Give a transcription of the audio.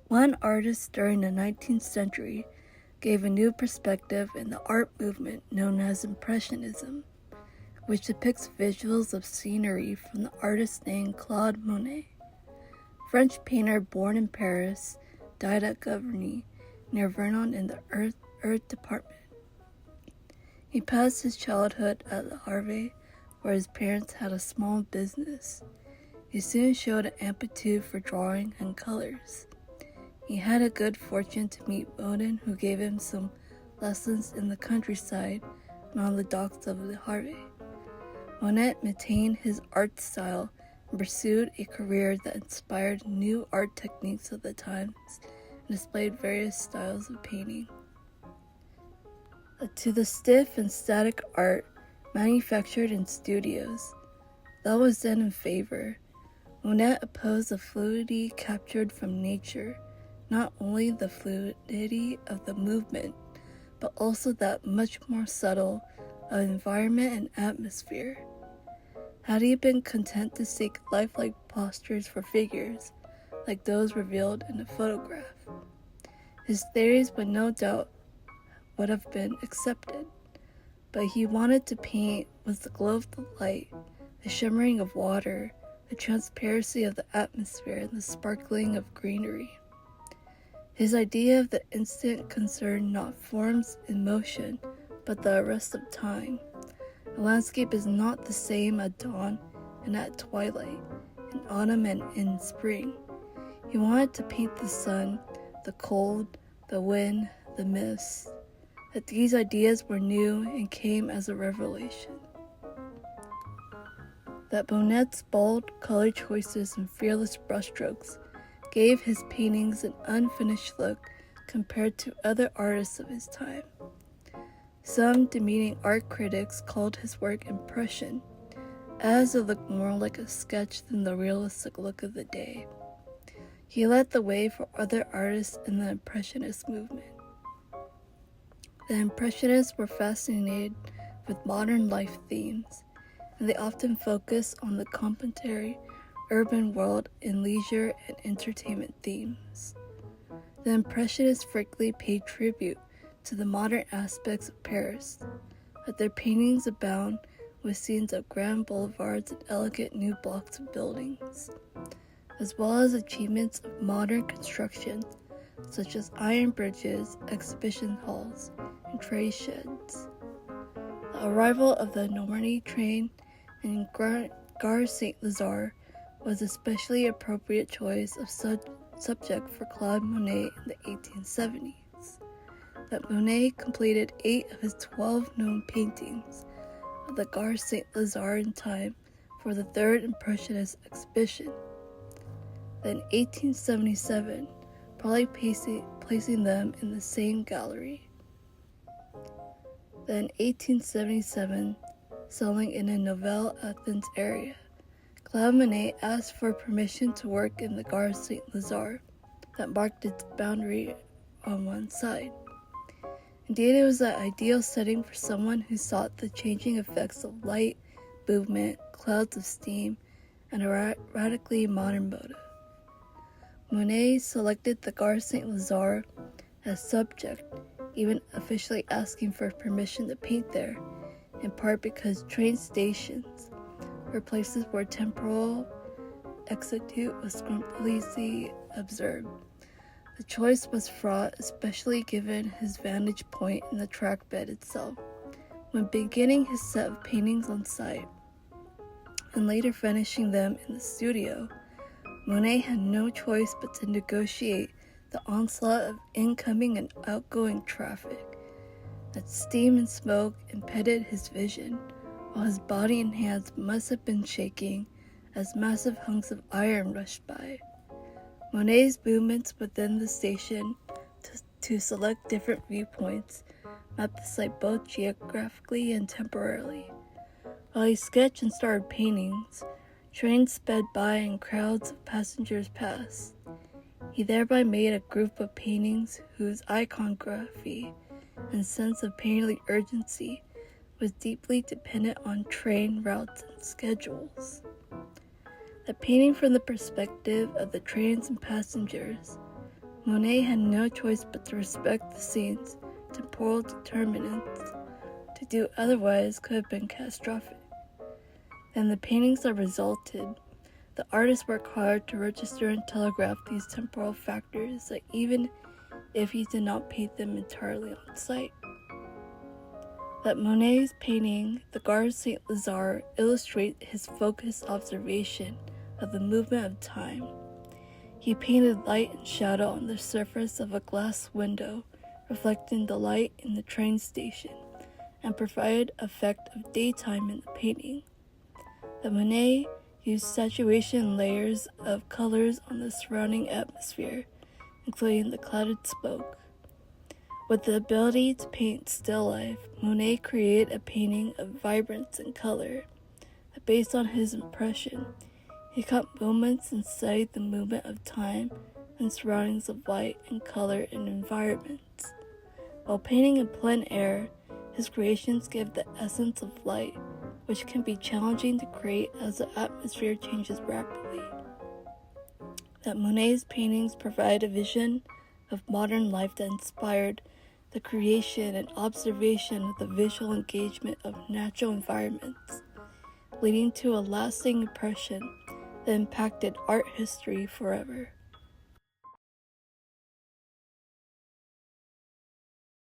One artist during the 19th century gave a new perspective in the art movement known as Impressionism, which depicts visuals of scenery from the artist named Claude Monet. French painter born in Paris, died at Gavarnie, near Vernon in the Earth Department. He passed his childhood at Lazare, where his parents had a small business. He soon showed an aptitude for drawing and colors. He had a good fortune to meet Monet, who gave him some lessons in the countryside and on the docks of the Gare. Monet maintained his art style and pursued a career that inspired new art techniques of the times and displayed various styles of painting. To the stiff and static art manufactured in studios, that was then in favor. Monet opposed the fluidity captured from nature, not only the fluidity of the movement, but also that much more subtle of environment and atmosphere. Had he been content to seek lifelike postures for figures, like those revealed in a photograph, his theories would no doubt would have been accepted. But he wanted to paint with the glow of the light, the shimmering of water, the transparency of the atmosphere, and the sparkling of greenery. His idea of the instant concerned not forms in motion, but the arrest of time. The landscape is not the same at dawn and at twilight, in autumn and in spring. He wanted to paint the sun, the cold, the wind, the mist. That these ideas were new and came as a revelation. That Monet's bold color choices and fearless brushstrokes gave his paintings an unfinished look compared to other artists of his time. Some demeaning art critics called his work impression, as it looked more like a sketch than the realistic look of the day. He led the way for other artists in the Impressionist movement. The Impressionists were fascinated with modern life themes, and they often focused on the contemporary urban world in leisure and entertainment themes. The Impressionists frequently paid tribute to the modern aspects of Paris, but their paintings abound with scenes of grand boulevards and elegant new blocks of buildings, as well as achievements of modern construction such as iron bridges, exhibition halls, and trade sheds. The arrival of the Normandy train in Gare Saint-Lazare was especially appropriate choice of subject for Claude Monet in the 1870s. That Monet completed 8 of his 12 known paintings of the Gare Saint-Lazare in time for the Third Impressionist exhibition. Then 1877, probably placing them in the same gallery. Then 1877, selling in a Nouvelle Athens area. Claude Monet asked for permission to work in the Gare Saint-Lazare that marked its boundary on one side. Indeed, it was an ideal setting for someone who sought the changing effects of light, movement, clouds of steam, and a radically modern motive. Monet selected the Gare Saint-Lazare as subject, even officially asking for permission to paint there, in part because train stations were places where temporal exactitude was scrupulously observed. The choice was fraught, especially given his vantage point in the track bed itself. When beginning his set of paintings on site, and later finishing them in the studio, Monet had no choice but to negotiate the onslaught of incoming and outgoing traffic. That steam and smoke impeded his vision, while his body and hands must have been shaking as massive hunks of iron rushed by. Monet's movements within the station to select different viewpoints mapped the site both geographically and temporarily. While he sketched and started paintings, trains sped by and crowds of passengers passed. He thereby made a group of paintings whose iconography and sense of painterly urgency was deeply dependent on train routes and schedules. The painting from the perspective of the trains and passengers, Monet had no choice but to respect the scene's temporal determinants. To do otherwise could have been catastrophic. In the paintings that resulted, the artist worked hard to register and telegraph these temporal factors, that even if he did not paint them entirely on sight. That Monet's painting, the Gare St. Lazare, illustrates his focused observation of the movement of time. He painted light and shadow on the surface of a glass window, reflecting the light in the train station, and provided effect of daytime in the painting. That Monet used saturation layers of colors on the surrounding atmosphere, including the clouded smoke. With the ability to paint still life, Monet created a painting of vibrance and color. Based on his impression, he caught moments and studied the movement of time and surroundings of light and color in environments. While painting in plein air, his creations give the essence of light, which can be challenging to create as the atmosphere changes rapidly. That Monet's paintings provide a vision of modern life that inspired the creation and observation of the visual engagement of natural environments, leading to a lasting impression that impacted art history forever.